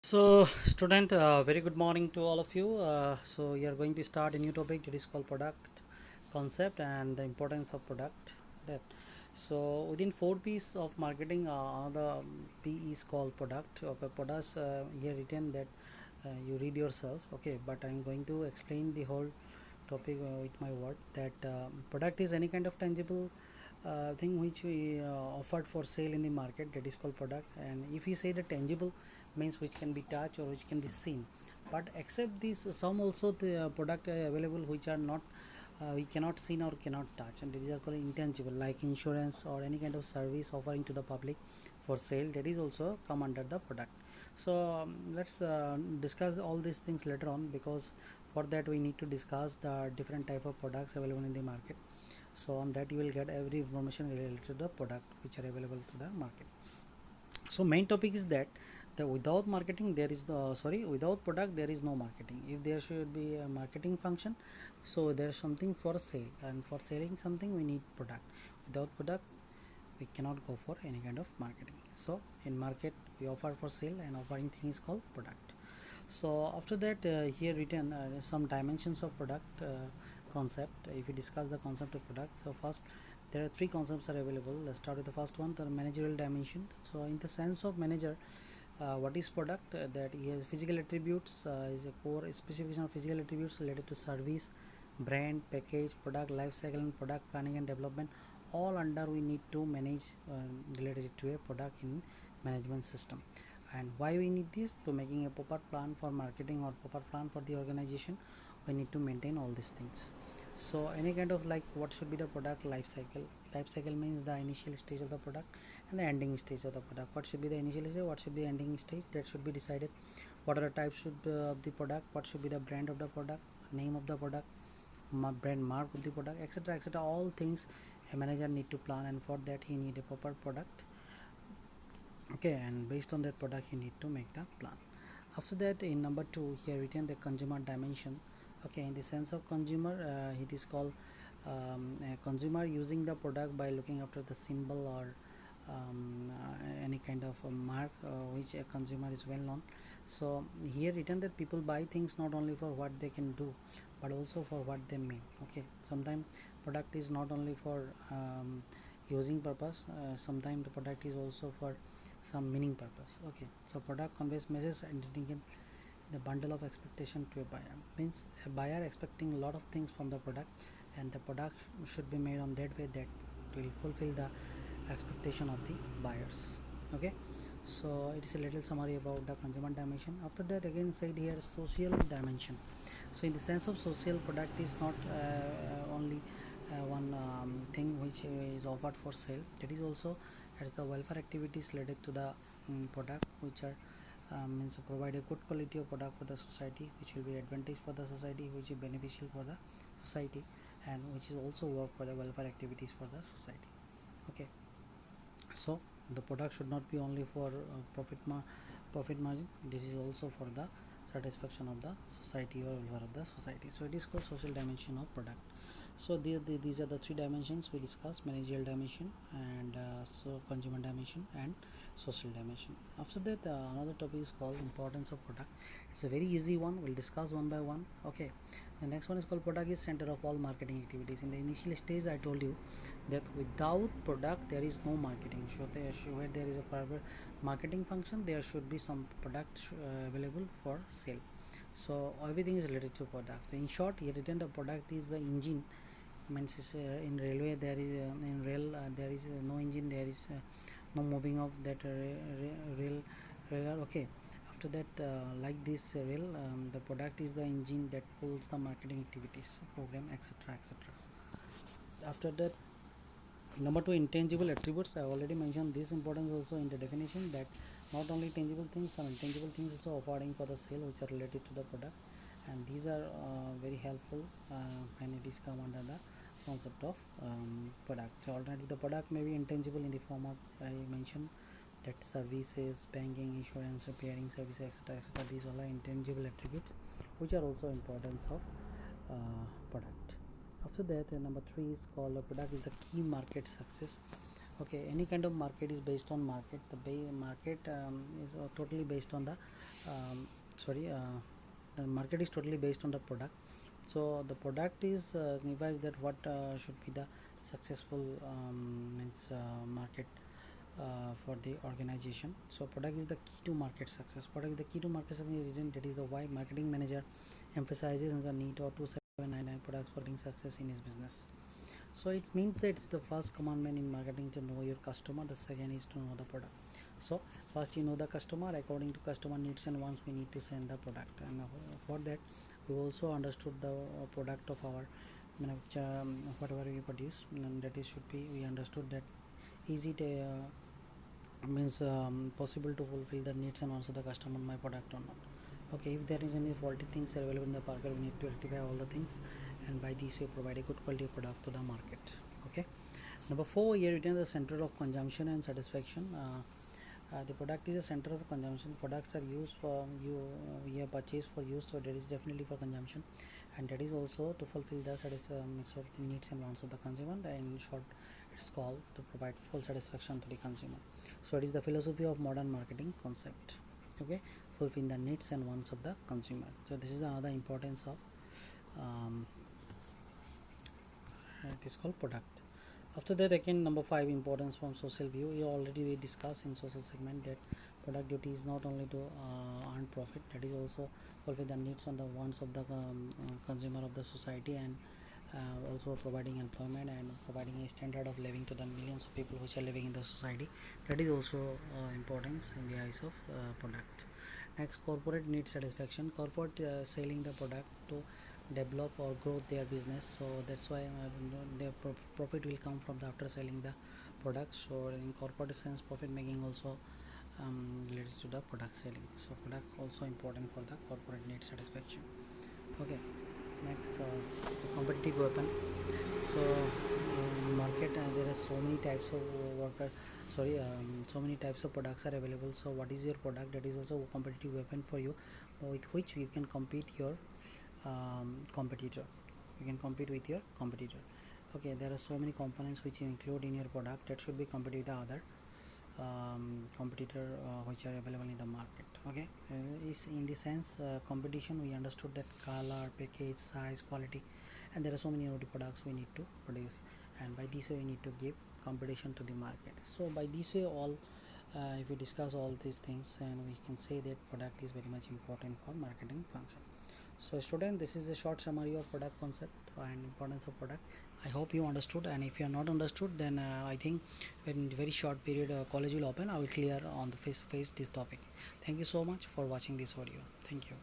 So, student, very good morning to all of you. So, we are going to start a new topic that is called product concept and the importance of product. That so within 4 P's of marketing, the P is called product. Okay, products here written that you read yourself. Okay, but I'm going to explain the whole topic with my word that product is any kind of tangible thing which we offered for sale in the market, that is called product. And if we say the tangible means which can be touched or which can be seen, but except this some also the product available which are not we cannot see or cannot touch, and these are called intangible, like insurance or any kind of service offering to the public for sale, that is also come under the product. So let's discuss all these things later on, because for that we need to discuss the different type of products available in the market. So on that you will get every information related to the product which are available to the market. So main topic is that the without marketing there is the without product there is no marketing. If there should be a marketing function, so there is something for sale, and for selling something we need product. Without product we cannot go for any kind of marketing. So in market we offer for sale, and offering thing is called product. So after that here written some dimensions of product concept. If we discuss the concept of product, so first there are three concepts are available. Let's start with the first one, the managerial dimension. So in the sense of manager, what is product? That is physical attributes, is a core specification of physical attributes related to service, brand, package, product life cycle, and product planning and development. All under we need to manage related to a product in management system. And why we need this? To making a proper plan for marketing or proper plan for the organization, we need to maintain all these things. So any kind of, like, what should be the product life cycle? Life cycle means the initial stage of the product and the ending stage of the product. What should be the initial stage, what should be the ending stage, that should be decided. What are the types of the product, what should be the brand of the product, name of the product, brand mark of the product, etc, etc. All things a manager need to plan, and for that he need a proper product. Okay, and based on that product you need to make the plan. After that, in number 2 here written the consumer dimension. Okay, in the sense of consumer, it is called a consumer using the product by looking after the symbol or any kind of a mark which a consumer is well known. So here written that people buy things not only for what they can do, but also for what they mean. Okay, sometimes product is not only for using purpose, sometimes the product is also for some meaning purpose. Okay, so product conveys message and the bundle of expectation to a buyer, means a buyer expecting a lot of things from the product, and the product should be made on that way that will fulfill the expectation of the buyers. Okay, so it is a little summary about the consumer dimension. After that, again said here social dimension. So in the sense of social, product is not only one thing which is offered for sale, that is also as the welfare activities related to the product, which are means to provide a good quality of product for the society, which will be advantage for the society, which is beneficial for the society, and which is also work for the welfare activities for the society. Okay, so the product should not be only for profit margin, this is also for the satisfaction of the society or welfare of the society. So it is called social dimension of product. So these are the three dimensions we discussed: managerial dimension, and so consumer dimension, and social dimension. After that, another topic is called importance of product. It's a very easy one, we'll discuss one by one. Okay, the next one is called product is center of all marketing activities. In the initial stage I told you that without product there is no marketing. So where there is a proper marketing function, there should be some product available for sale. So everything is related to product. So in short, here written the product is the engine. Means in railway there is in rail there is no engine, there is no moving of that rail. Okay, after that like this rail, the product is the engine that pulls the marketing activities, program, etc, etc. After that, number 2, intangible attributes. I already mentioned this importance also in the definition, that not only tangible things, some intangible things also affording for the sale which are related to the product, and these are very helpful when it is come under the concept of product. So alternative, the product may be intangible in the form of, I mentioned that services, banking, insurance, repairing services, etc, etc. These all are intangible attributes which are also importance of product. After that, number 3 is called product is the key market success. Okay, any kind of market is based on market. The market is totally based on the sorry the market is totally based on the product. So the product is signifies that what should be the successful means market for the organization. So product is the key to market success. Product is the key to market success. That is the why marketing manager emphasizes on the need of 2799 products for getting success in his business. So it means that it's the first commandment in marketing to know your customer. The second is to know the product. So first you know the customer. According to customer needs and wants, we need to send the product, and for that we also understood the product of our whatever we produce, and that is should be we understood that easy to means possible to fulfill the needs and also the customer my product or not. Okay, if there is any faulty things available in the market, we need to rectify all the things, and by this way provide a good quality product to the market. Okay, number 4 here it is the center of consumption and satisfaction. The product is a center of consumption. Products are used for we have purchased for use, so that is definitely for consumption, and that is also to fulfill the sort of needs and wants of the consumer. In short, it's called to provide full satisfaction to the consumer. So it is the philosophy of modern marketing concept. Okay, fulfill the needs and wants of the consumer. So this is another importance of it is called product. After that, again number 5, importance from social view. We already discussed in social segment that product duty is not only to earn profit, that is also fulfill the needs and the wants of the consumer of the society, and also providing employment and providing a standard of living to the millions of people which are living in the society. That is also importance in the eyes of product. Next, corporate need satisfaction. Corporate selling the product to develop or grow their business, so that's why their profit will come from the after selling the product. So in corporate sense, profit making also related to the product selling. So product also important for the corporate need satisfaction. Okay, next competitive weapon. So in market there are so many types of worker so many types of products are available. So what is your product? That is also a competitive weapon for you, with which you can compete your competitor. You can compete with your competitor. Okay, there are so many components which you include in your product that should be compete with the other competitor which are available in the market. Okay, is in the sense competition, we understood that color, package, size, quality, and there are so many products we need to produce, and by this way we need to give competition to the market. So by this way all if we discuss all these things, and we can say that product is very much important for marketing function. So student, this is a short summary of product concept and importance of product. I hope you understood, and if you are not understood, then I think in very short period college will open, I will clear on the face to face this topic. Thank you so much for watching this audio. Thank you.